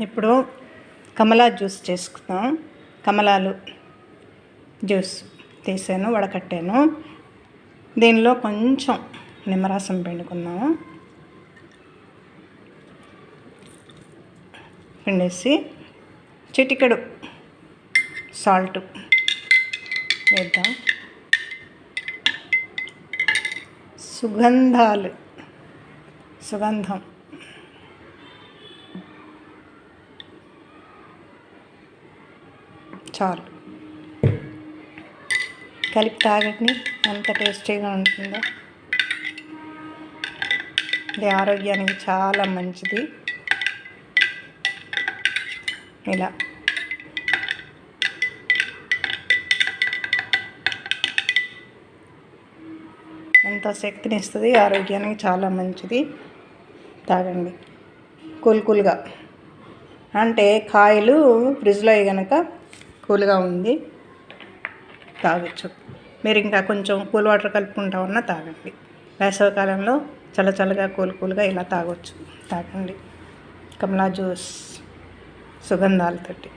ఇప్పుడు కమలా జ్యూస్ చేసుకుందాం. కమలాలు జ్యూస్ తీసాను, వడకట్టాను. దీనిలో కొంచెం నిమ్మరసం పిండుకుందాము. పిండేసి చిటికెడు సాల్ట్ వేద్దాం. సుగంధం చాలు. కలిపి తాగండి, ఎంత టేస్టీగా ఉంటుందో. ఇది ఆరోగ్యానికి చాలా మంచిది. ఇలా ఎంతో శక్తిని ఇస్తుంది, ఆరోగ్యానికి చాలా మంచిది. తాగండి కూల్గా. అంటే కాయలు ఫ్రిడ్జ్లో కనుక కూల్గా ఉంది, తాగొచ్చు. మీరు ఇంకా కొంచెం కూల్ వాటర్ కలుపుకుంటా ఉన్నా తాగండి. వేసవికాలంలో చల్లగా కూల్గా ఇలా తాగొచ్చు. తాగండి కమలా జ్యూస్ సుగంధాలతోటి.